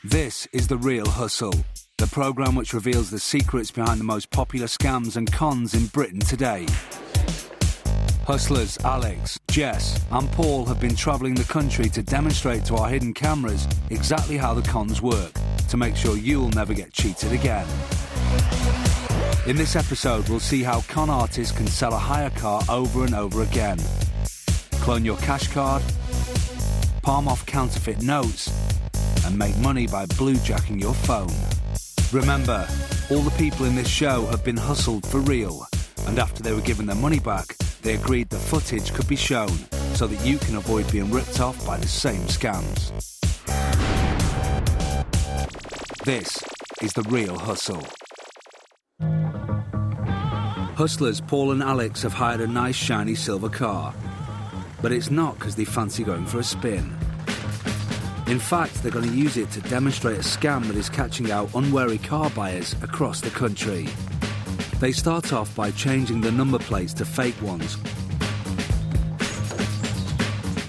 This is The Real Hustle, the programme which reveals the secrets behind the most popular scams and cons in Britain today. Hustlers Alex, Jess and Paul have been travelling the country to demonstrate to our hidden cameras exactly how the cons work, to make sure you'll never get cheated again. In this episode, we'll see how con artists can sell a hire car over and over again, clone your cash card, palm off counterfeit notes, and make money by bluejacking your phone. Remember, all the people in this show have been hustled for real, and after they were given their money back, they agreed the footage could be shown so that you can avoid being ripped off by the same scams. This is The Real Hustle. Hustlers Paul and Alex have hired a nice shiny silver car, but it's not because they fancy going for a spin. In fact, they're going to use it to demonstrate a scam that is catching out unwary car buyers across the country. They start off by changing the number plates to fake ones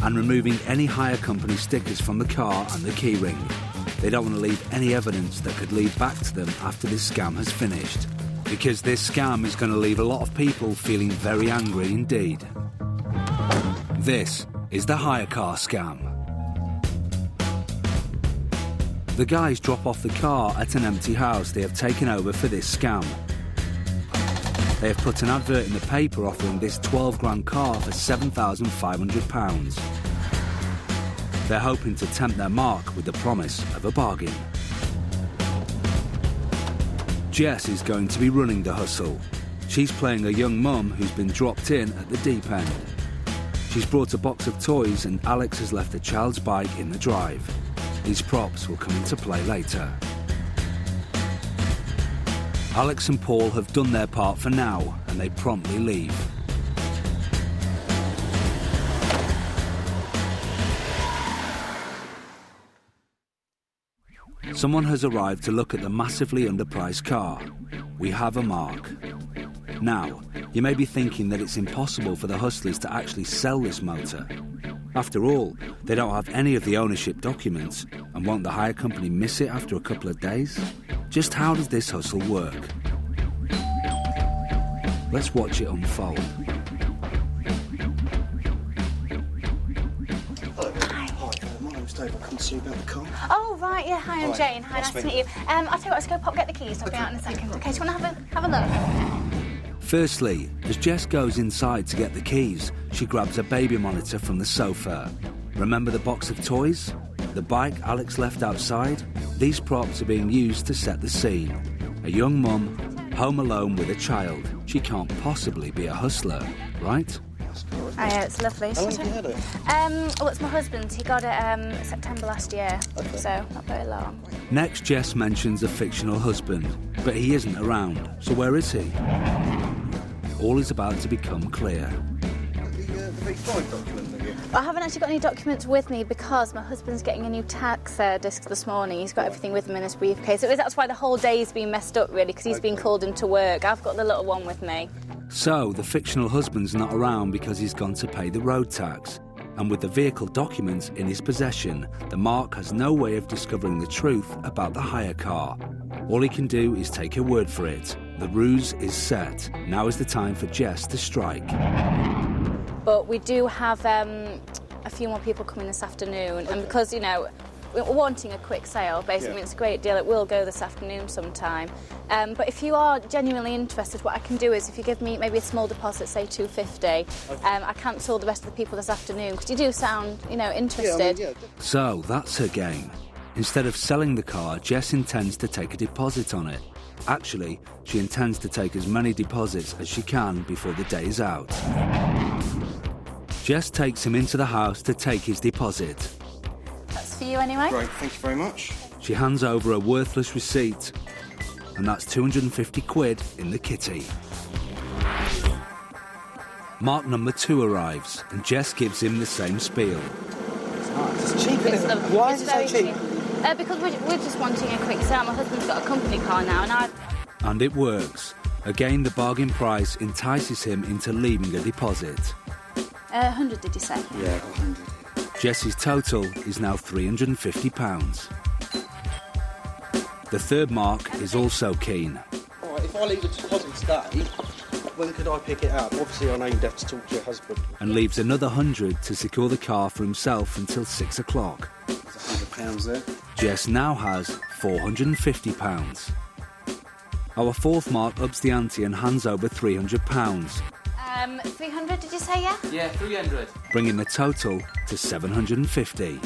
and removing any hire company stickers from the car and the keyring. They don't want to leave any evidence that could lead back to them after this scam has finished, because this scam is going to leave a lot of people feeling very angry indeed. This is the hire car scam. The guys drop off the car at an empty house they have taken over for this scam. They have put an advert in the paper offering this 12 grand car for £7,500. They're hoping to tempt their mark with the promise of a bargain. Jess is going to be running the hustle. She's playing a young mum who's been dropped in at the deep end. She's brought a box of toys and Alex has left a child's bike in the drive. These props will come into play later. Alex and Paul have done their part for now, and they promptly leave. Someone has arrived to look at the massively underpriced car. We have a mark. Now, you may be thinking that it's impossible for the hustlers to actually sell this motor. After all, they don't have any of the ownership documents, and won't the hire company miss it after a couple of days? Just how does this hustle work? Let's watch it unfold. Hi. My name's Dave. I'll come to see you about the car. Oh, right, yeah. Hi, I'm Jane. Hi, nice to meet you. I'll tell you what, let's go pop get the keys. I'll be out in a second. Okay, do you want to have a look? Firstly, as Jess goes inside to get the keys, she grabs a baby monitor from the sofa. Remember the box of toys? The bike Alex left outside? These props are being used to set the scene. A young mum, home alone with a child. She can't possibly be a hustler, right? Oh, yeah, it's lovely. How long have you had it? Well, it's my husband's. He got it September last year, so not very long. Next, Jess mentions a fictional husband, but he isn't around. So where is he? All is about to become clear. The V5 document, have you? I haven't actually got any documents with me because my husband's getting a new tax disc this morning. He's got everything with him in his briefcase. That's why the whole day's been messed up, really, because he's been called into work. I've got the little one with me. So, the fictional husband's not around because he's gone to pay the road tax. And with the vehicle documents in his possession, the mark has no way of discovering the truth about the hire car. All he can do is take her word for it. The ruse is set. Now is the time for Jess to strike. But we do have a few more people coming this afternoon, and because, you know, we're wanting a quick sale, basically, It's a great deal. It will go this afternoon sometime. But if you are genuinely interested, what I can do is if you give me maybe a small deposit, say £250, I cancel the rest of the people this afternoon, because you do sound, you know, interested. So, that's her game. Instead of selling the car, Jess intends to take a deposit on it. Actually, she intends to take as many deposits as she can before the day is out. Jess takes him into the house to take his deposit. That's for you anyway. Great, thank you very much. She hands over a worthless receipt, and that's 250 quid in the kitty. Mark number 2 arrives, and Jess gives him the same spiel. It's cheap, isn't it? Why is it so cheap? Because we're just wanting a quick sale. My husband's got a company car now, And it works. Again, the bargain price entices him into leaving a deposit. 100, did you say? Yeah, 100. Jess's total is now £350. The third mark is also keen. All right, if I leave the deposit today, when could I pick it up? Obviously, I know you'd have to talk to your husband. And leaves another 100 to secure the car for himself until 6 o'clock. There's £100 there. Jess now has £450. Our fourth mark ups the ante and hands over £300. 300, did you say, yeah? Yeah, 300. Bringing the total to £750.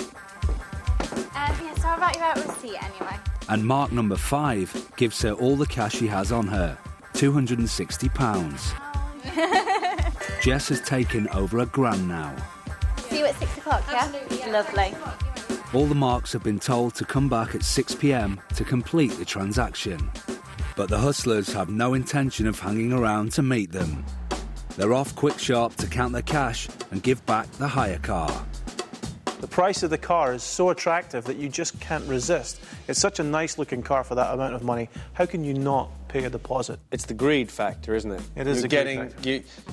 Yeah, so I'll write you out a receipt anyway. And mark number 5 gives her all the cash she has on her, £260. Jess has taken over £1,000 now. See you at 6 o'clock, yeah? Absolutely, yeah. Lovely. All the marks have been told to come back at 6 p.m. to complete the transaction. But the hustlers have no intention of hanging around to meet them. They're off quick sharp to count their cash and give back the hire car. The price of the car is so attractive that you just can't resist. It's such a nice looking car for that amount of money. How can you not pay a deposit? It's the greed factor, isn't it? It is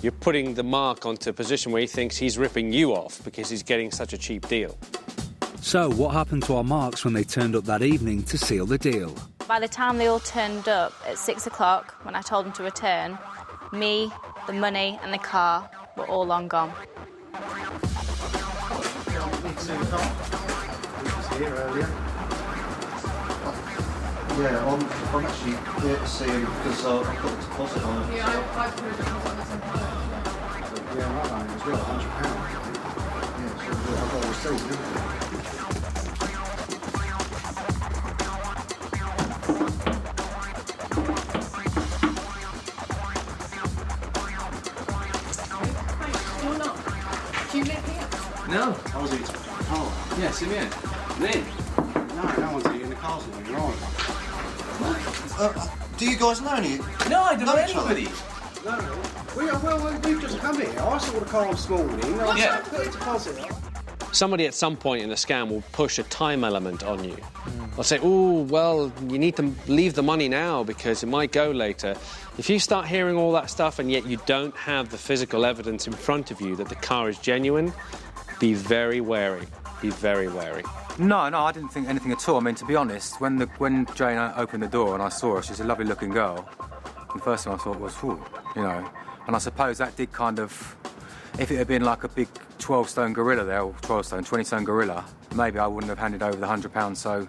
You're putting the mark onto a position where he thinks he's ripping you off because he's getting such a cheap deal. So what happened to our marks when they turned up that evening to seal the deal? By the time they all turned up at 6 o'clock, when I told them to return, me, the money and the car were all long gone. Here earlier. Yeah, I'm actually here to see him because I've got a deposit on it. Yeah, I put a deposit on the same car. Yeah, right on it as well, £100. Yeah, so I've got a receipt, haven't I? Do you live here? No. I was eating. Oh. Yes, I'm here. Lynn. No one's eating the cars with me, right? Do you guys know any? No, I don't know each other? anybody. No. We've just come here. I saw the car this morning. Yeah. Put a deposit on. Somebody at some point in the scam will push a time element on you. They'll say, oh, well, you need to leave the money now because it might go later. If you start hearing all that stuff and yet you don't have the physical evidence in front of you that the car is genuine, be very wary. Be very wary. No, I didn't think anything at all. I mean, to be honest, when Jane opened the door and I saw her, she's a lovely-looking girl. The first thing I thought was, whew, you know. And I suppose that did kind of, if it had been like a big 12-stone gorilla there, or 20-stone gorilla, maybe I wouldn't have handed over the £100 so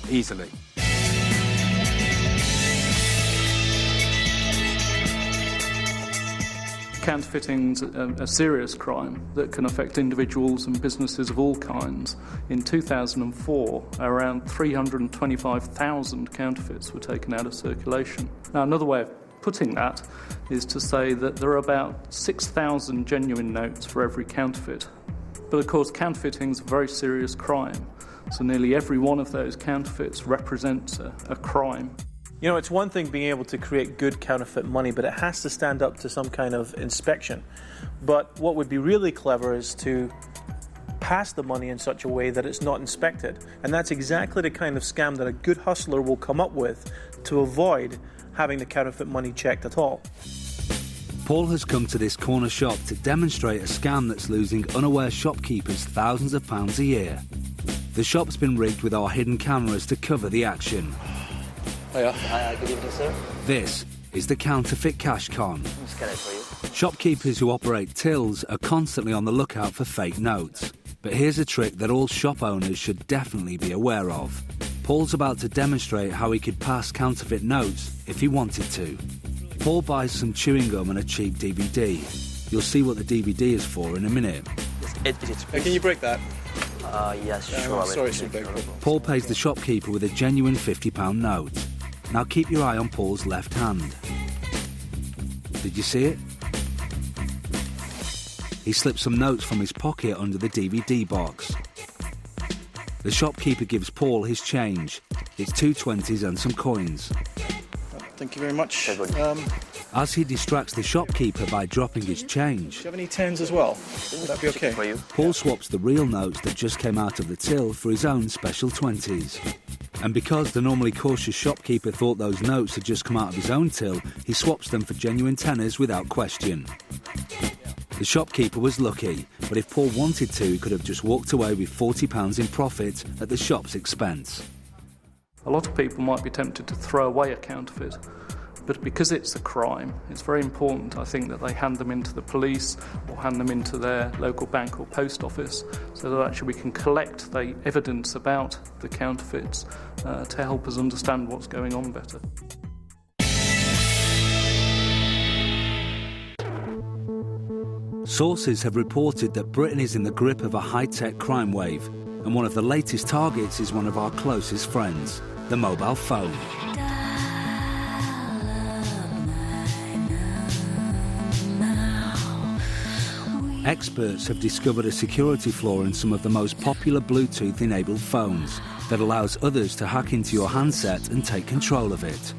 easily. Counterfeiting's a serious crime that can affect individuals and businesses of all kinds. In 2004, around 325,000 counterfeits were taken out of circulation. Now, another way of putting that is to say that there are about 6,000 genuine notes for every counterfeit. But of course, counterfeiting is a very serious crime, so nearly every one of those counterfeits represents a crime. You know, it's one thing being able to create good counterfeit money, but it has to stand up to some kind of inspection. But what would be really clever is to pass the money in such a way that it's not inspected. And that's exactly the kind of scam that a good hustler will come up with to avoid having the counterfeit money checked at all. Paul has come to this corner shop to demonstrate a scam that's losing unaware shopkeepers thousands of pounds a year. The shop's been rigged with our hidden cameras to cover the action. Good evening, sir. This is the Counterfeit Cash con. Scan it for you. Shopkeepers who operate tills are constantly on the lookout for fake notes. But here's a trick that all shop owners should definitely be aware of. Paul's about to demonstrate how he could pass counterfeit notes if he wanted to. Paul buys some chewing gum and a cheap DVD. You'll see what the DVD is for in a minute. Can you break that? Yes, sure. Sorry, it's a big one. Paul pays the shopkeeper with a genuine £50 note. Now keep your eye on Paul's left hand. Did you see it? He slips some notes from his pocket under the DVD box. The shopkeeper gives Paul his change. It's 2 20s and some coins. Thank you very much. As he distracts the shopkeeper by dropping his change, Do you have any 10s as well? Would that be okay? For you. Paul swaps the real notes that just came out of the till for his own special 20s. And because the normally cautious shopkeeper thought those notes had just come out of his own till, he swaps them for genuine tenors without question. The shopkeeper was lucky, but if Paul wanted to, he could have just walked away with £40 in profit at the shop's expense. A lot of people might be tempted to throw away a counterfeit, but because it's a crime, it's very important, I think, that they hand them into the police or hand them into their local bank or post office so that actually we can collect the evidence about the counterfeits to help us understand what's going on better. Sources have reported that Britain is in the grip of a high-tech crime wave, and one of the latest targets is one of our closest friends, the mobile phone. Experts have discovered a security flaw in some of the most popular Bluetooth-enabled phones that allows others to hack into your handset and take control of it.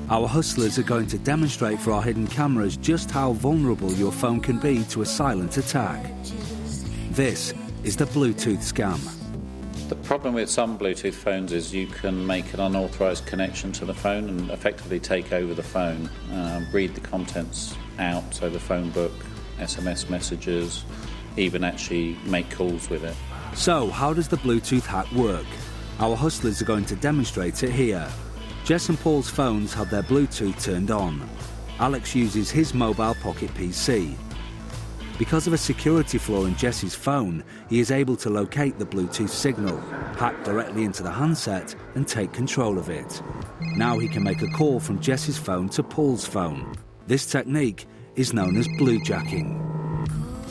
Our hustlers are going to demonstrate for our hidden cameras just how vulnerable your phone can be to a silent attack. This is the Bluetooth scam. The problem with some Bluetooth phones is you can make an unauthorised connection to the phone and effectively take over the phone, read the contents out, so the phone book, SMS messages, even actually make calls with it. So, how does the Bluetooth hack work? Our hustlers are going to demonstrate it here. Jess and Paul's phones have their Bluetooth turned on. Alex uses his mobile pocket PC. Because of a security flaw in Jess's phone, he is able to locate the Bluetooth signal, hack directly into the handset and take control of it. Now he can make a call from Jess's phone to Paul's phone. This technique is known as bluejacking.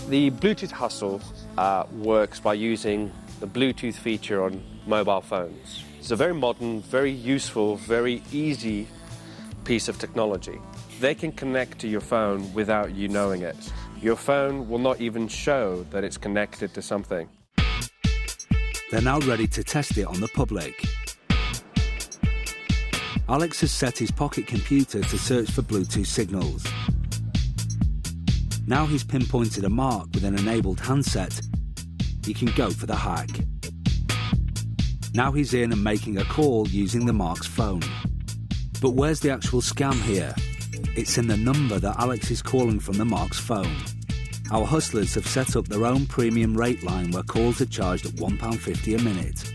The Bluetooth hustle works by using the Bluetooth feature on mobile phones. It's a very modern, very useful, very easy piece of technology. They can connect to your phone without you knowing it. Your phone will not even show that it's connected to something. They're now ready to test it on the public. Alex has set his pocket computer to search for Bluetooth signals. Now he's pinpointed a mark with an enabled handset. He can go for the hack. Now he's in and making a call using the mark's phone. But where's the actual scam here? It's in the number that Alex is calling from the mark's phone. Our hustlers have set up their own premium rate line where calls are charged at £1.50 a minute.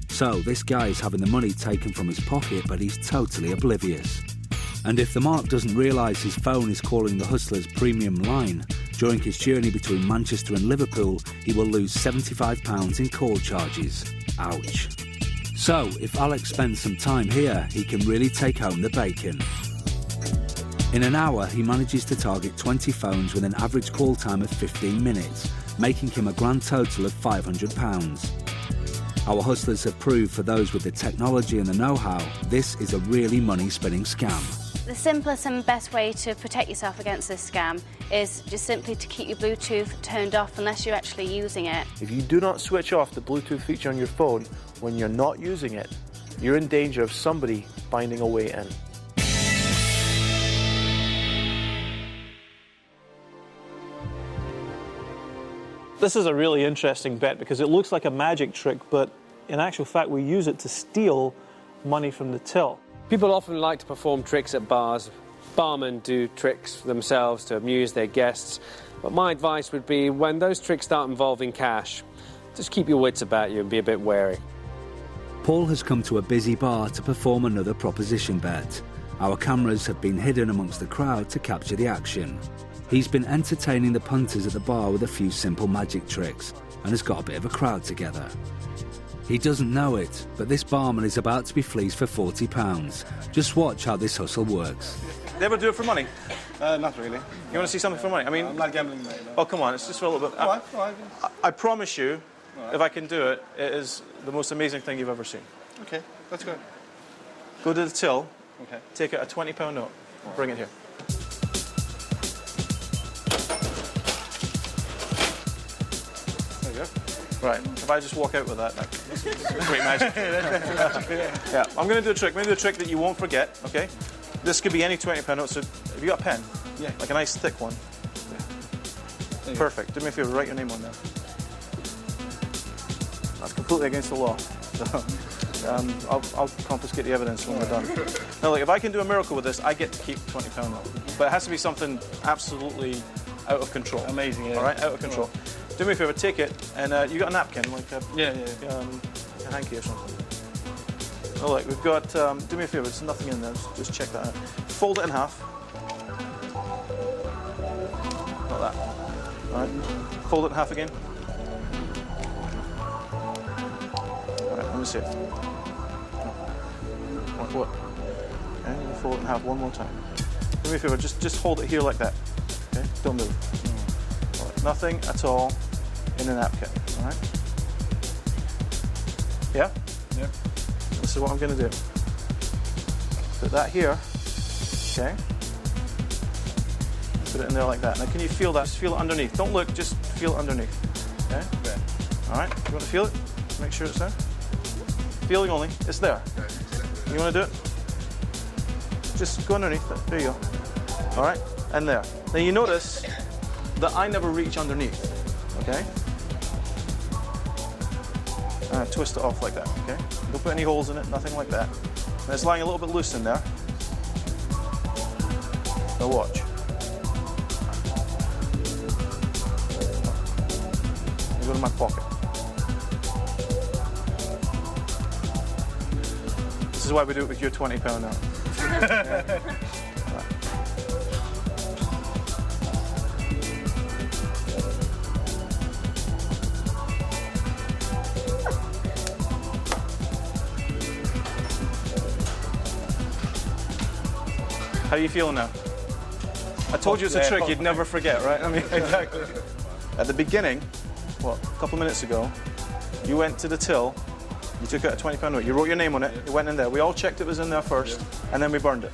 So this guy is having the money taken from his pocket, but he's totally oblivious. And if the mark doesn't realise his phone is calling the hustler's premium line, during his journey between Manchester and Liverpool, he will lose £75 in call charges. Ouch. So, if Alex spends some time here, he can really take home the bacon. In an hour, he manages to target 20 phones with an average call time of 15 minutes, making him a grand total of £500. Our hustlers have proved for those with the technology and the know-how, this is a really money-spinning scam. The simplest and best way to protect yourself against this scam is just simply to keep your Bluetooth turned off unless you're actually using it. If you do not switch off the Bluetooth feature on your phone when you're not using it, you're in danger of somebody finding a way in. This is a really interesting bet because it looks like a magic trick, but in actual fact we use it to steal money from the till. People often like to perform tricks at bars. Barmen do tricks themselves to amuse their guests. But my advice would be, when those tricks start involving cash, just keep your wits about you and be a bit wary. Paul has come to a busy bar to perform another proposition bet. Our cameras have been hidden amongst the crowd to capture the action. He's been entertaining the punters at the bar with a few simple magic tricks and has got a bit of a crowd together. He doesn't know it, but this barman is about to be fleeced for £40. Just watch how this hustle works. They ever do it for money? Not really. You want to see something for money? I mean, I'm not gambling, mate. No. Oh, come on, it's just for a little bit. All right. I promise you, right. if I can do it, it is the most amazing thing you've ever seen. Okay, let's go. Go to the till, Okay. take out a £20 note, bring it here. There you go. Right, if I just walk out with that, that's great magic. Yeah, I'm going to do a trick. I'm going to do a trick that you won't forget, okay? This could be any £20 note, so have you got a pen? Yeah. Like a nice thick one. Yeah. Perfect. Do me a favour, write your name on there. That's completely against the law. So, I'll confiscate the evidence when we're done. Now, look, if I can do a miracle with this, I get to keep the £20 note. But it has to be something absolutely out of control. Amazing, yeah. All right, out of control. Do me a favour, take it, and you got a napkin, like a, Yeah. a hanky or something. Oh, look, we've got, do me a favour, there's nothing in there, just check that out. Fold it in half. Like that. All right, fold it in half again. All right, let me see it. What? Okay, you fold it in half one more time. Do me a favour, just hold it here like that. Okay, don't move. All right, nothing at all in a napkin, all right? Yeah? Yeah. This is what I'm going to do. Put that here, okay? Put it in there like that. Now, can you feel that? Just feel it underneath. Don't look, just feel it underneath. Okay? Yeah. All right, you want to feel it? Make sure it's there. Feeling only, it's there. You want to do it? Just go underneath it. There you go. All right, and there. Now, you notice that I never reach underneath, okay? Twist it off like that, okay? Don't put any holes in it, nothing like that. And it's lying a little bit loose in there. Now watch. You go to my pocket. This is why we do it with your £20 note. How are you feeling now? I told you it's a trick you'd never forget, right? I mean, exactly. At the beginning, what, a couple of minutes ago, you went to the till, you took out a £20 note, you wrote your name on it, it went in there. We all checked it was in there first, and then we burned it.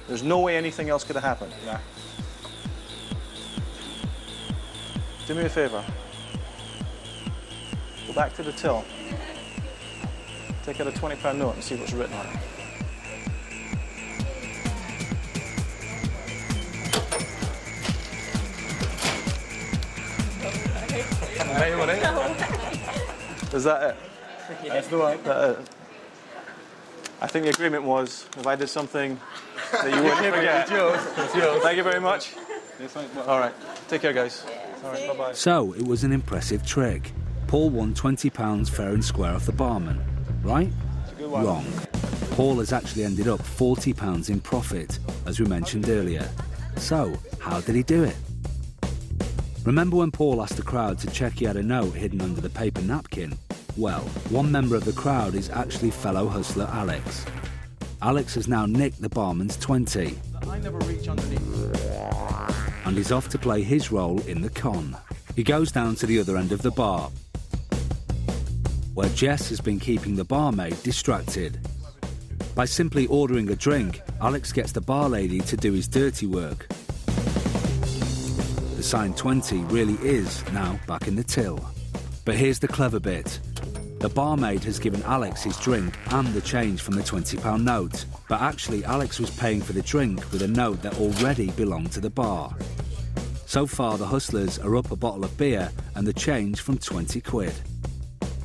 There's no way anything else could have happened. Nah. Do me a favour. Go back to the till. Take out a £20 note and see what's written on it. Is that it? That's the one. I think the agreement was if I did something that you wouldn't forget. It's yours. It's yours. Thank you very much. All right. Take care, guys. All right. Bye-bye. So, it was an impressive trick. Paul won £20 fair and square off the barman, right? Wrong. Paul has actually ended up £40 in profit, as we mentioned earlier. So, how did he do it? Remember when Paul asked the crowd to check he had a note hidden under the paper napkin? Well, one member of the crowd is actually fellow hustler Alex. Alex has now nicked the barman's 20. I never reach underneath. And he's off to play his role in the con. He goes down to the other end of the bar, where Jess has been keeping the barmaid distracted. By simply ordering a drink, Alex gets the bar lady to do his dirty work. The signed 20 really is now back in the till. But here's the clever bit. The barmaid has given Alex his drink and the change from the £20 note, but actually Alex was paying for the drink with a note that already belonged to the bar. So far the hustlers are up a bottle of beer and the change from 20 quid.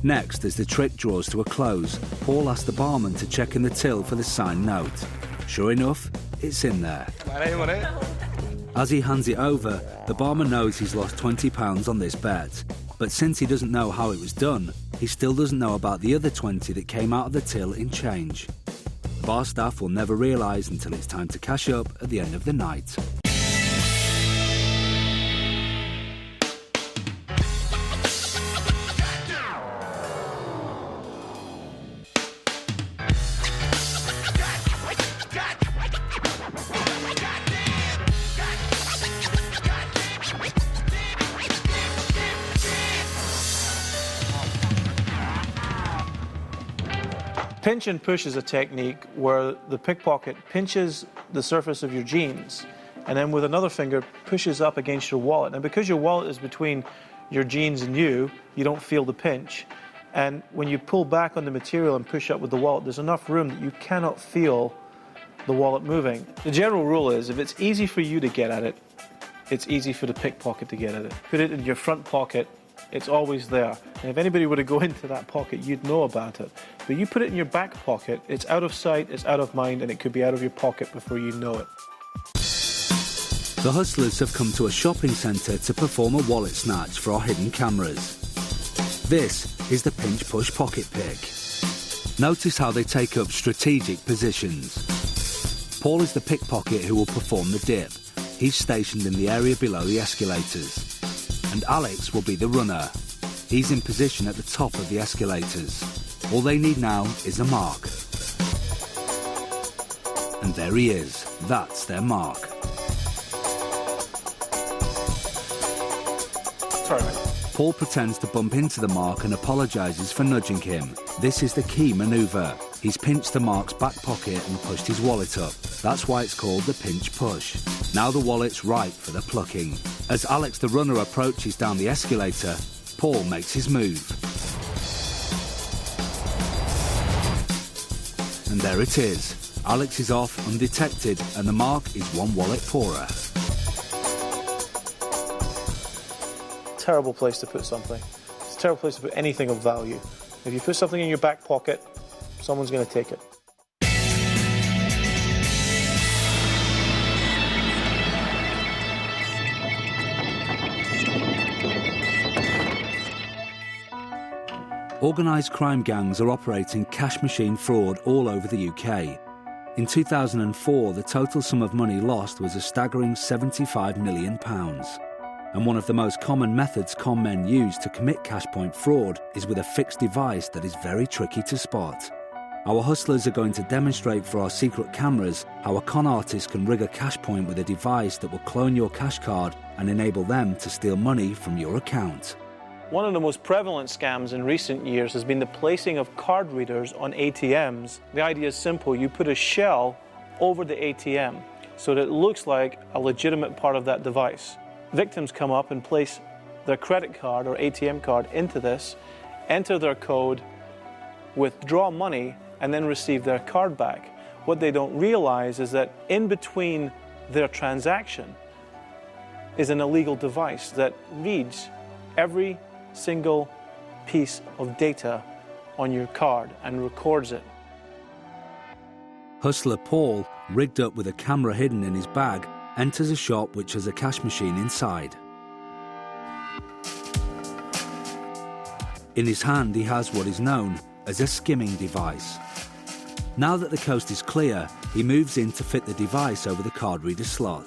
Next, as the trick draws to a close, Paul asks the barman to check in the till for the signed note. Sure enough, it's in there. As he hands it over, the barman knows he's lost £20 on this bet. But since he doesn't know how it was done, he still doesn't know about the other 20 that came out of the till in change. Bar staff will never realise until it's time to cash up at the end of the night. Pinch and push is a technique where the pickpocket pinches the surface of your jeans and then with another finger pushes up against your wallet. And because your wallet is between your jeans and you don't feel the pinch. And when you pull back on the material and push up with the wallet, there's enough room that you cannot feel the wallet moving. The general rule is if it's easy for you to get at it, it's easy for the pickpocket to get at it. Put it in your front pocket, it's always there. And if anybody were to go into that pocket, you'd know about it. But you put it in your back pocket, it's out of sight, it's out of mind, and it could be out of your pocket before you know it. The hustlers have come to a shopping centre to perform a wallet snatch for our hidden cameras. This is the pinch push pocket pick. Notice how they take up strategic positions. Paul is the pickpocket who will perform the dip. He's stationed in the area below the escalators. And Alex will be the runner. He's in position at the top of the escalators. All they need now is a mark. And there he is. That's their mark. Sorry, mate. Paul pretends to bump into the mark and apologises for nudging him. This is the key manoeuvre. He's pinched the mark's back pocket and pushed his wallet up. That's why it's called the pinch push. Now the wallet's ripe for the plucking. As Alex the runner approaches down the escalator, Paul makes his move. And there it is. Alex is off undetected and the mark is one wallet poorer. Terrible place to put something. It's a terrible place to put anything of value. If you put something in your back pocket, someone's going to take it. Organised crime gangs are operating cash machine fraud all over the UK. In 2004, the total sum of money lost was a staggering £75 million. And one of the most common methods con men use to commit cash point fraud is with a fixed device that is very tricky to spot. Our hustlers are going to demonstrate for our secret cameras how a con artist can rig a cash point with a device that will clone your cash card and enable them to steal money from your account. One of the most prevalent scams in recent years has been the placing of card readers on ATMs. The idea is simple. You put a shell over the ATM so that it looks like a legitimate part of that device. Victims come up and place their credit card or ATM card into this, enter their code, withdraw money, and then receive their card back. What they don't realize is that in between their transaction is an illegal device that reads every single piece of data on your card and records it. Hustler Paul, rigged up with a camera hidden in his bag, enters a shop which has a cash machine inside. In his hand he has what is known as a skimming device. Now that the coast is clear, he moves in to fit the device over the card reader slot.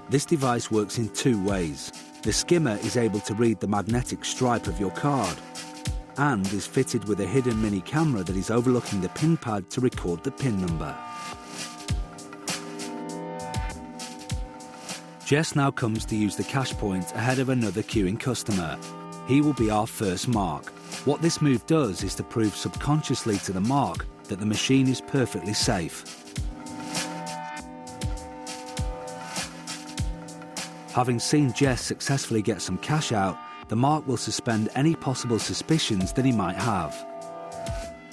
This device works in two ways. The skimmer is able to read the magnetic stripe of your card and is fitted with a hidden mini camera that is overlooking the pin pad to record the pin number. Jess now comes to use the cash point ahead of another queuing customer. He will be our first mark. What this move does is to prove subconsciously to the mark that the machine is perfectly safe. Having seen Jess successfully get some cash out, the mark will suspend any possible suspicions that he might have.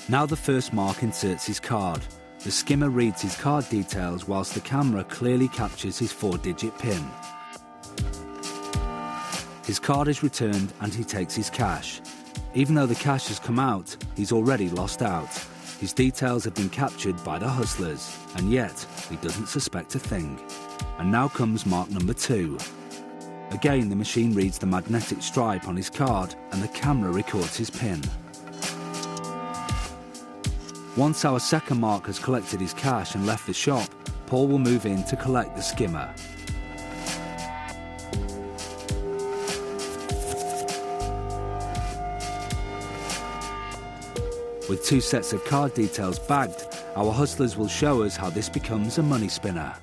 Now the first mark inserts his card. The skimmer reads his card details whilst the camera clearly captures his 4-digit PIN. His card is returned and he takes his cash. Even though the cash has come out, he's already lost out. His details have been captured by the hustlers, and yet he doesn't suspect a thing. And now comes mark number 2. Again, the machine reads the magnetic stripe on his card and the camera records his PIN. Once our second mark has collected his cash and left the shop, Paul will move in to collect the skimmer. With 2 sets of card details bagged, our hustlers will show us how this becomes a money spinner.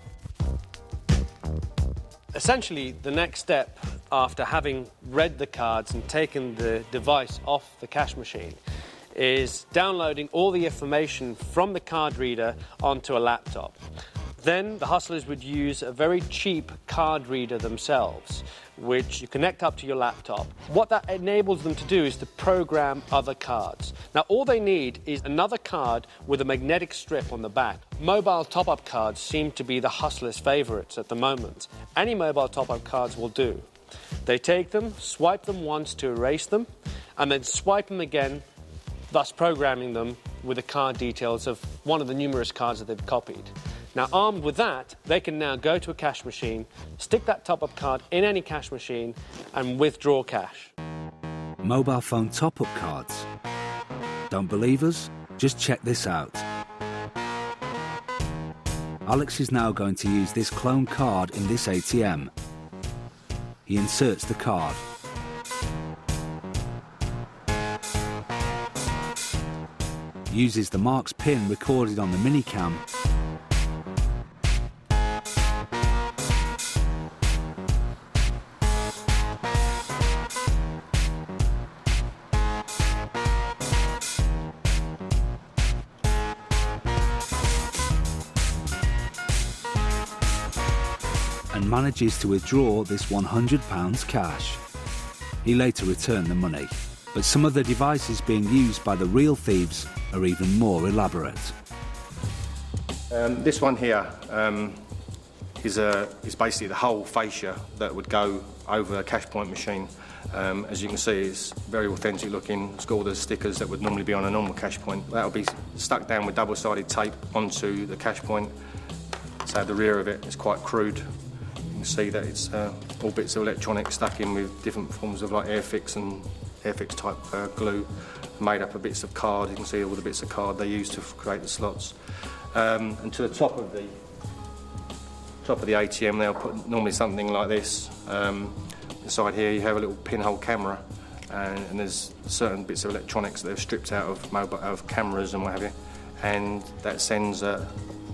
Essentially, the next step after having read the cards and taken the device off the cash machine is downloading all the information from the card reader onto a laptop. Then the hustlers would use a very cheap card reader themselves, which you connect up to your laptop. What that enables them to do is to program other cards. Now, all they need is another card with a magnetic strip on the back. Mobile top-up cards seem to be the hustlers' favourites at the moment. Any mobile top-up cards will do. They take them, swipe them once to erase them, and then swipe them again, thus programming them with the card details of one of the numerous cards that they've copied. Now, armed with that, they can now go to a cash machine, stick that top-up card in any cash machine, and withdraw cash. Mobile phone top-up cards. Don't believe us? Just check this out. Alex is now going to use this clone card in this ATM. He inserts the card. Uses the Mark's pin recorded on the minicam and manages to withdraw this £100 cash. He later returned the money, but some of the devices being used by the real thieves are even more elaborate. This one here is basically the whole fascia that would go over a cash point machine. As you can see, it's very authentic looking. It's got all the stickers that would normally be on a normal cash point. That'll be stuck down with double-sided tape onto the cash point. So the rear of it is quite crude. You can see that it's all bits of electronics stuck in with different forms of like Airfix and Airfix type glue, made up of bits of card. You can see all the bits of card they use to create the slots. And to the top of the ATM, they'll put normally something like this. Inside here, you have a little pinhole camera, and there's certain bits of electronics that they've stripped out of cameras and what have you, and that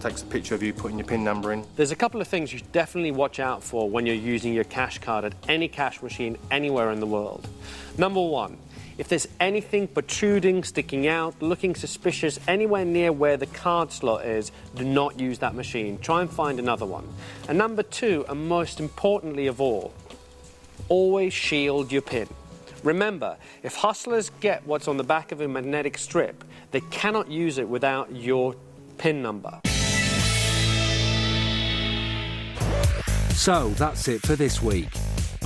takes a picture of you putting your PIN number in. There's a couple of things you should definitely watch out for when you're using your cash card at any cash machine anywhere in the world. Number one, if there's anything protruding, sticking out, looking suspicious anywhere near where the card slot is, do not use that machine. Try and find another one. And number two, and most importantly of all, always shield your PIN. Remember, if hustlers get what's on the back of a magnetic strip, they cannot use it without your PIN number. So that's it for this week.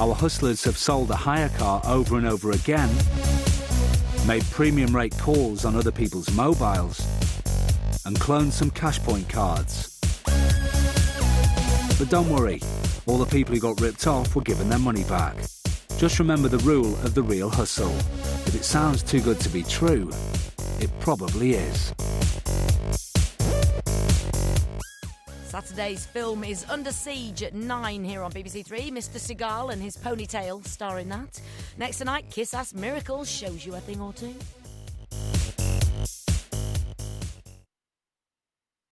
Our hustlers have sold a hire car over and over again, made premium rate calls on other people's mobiles, and cloned some cash point cards. But don't worry, all the people who got ripped off were given their money back. Just remember the rule of the real hustle. If it sounds too good to be true, it probably is. Saturday's film is Under Siege at 9 here on BBC Three. Mr. Seagal and his ponytail star in that. Next tonight, Kiss Ass Miracles shows you a thing or two.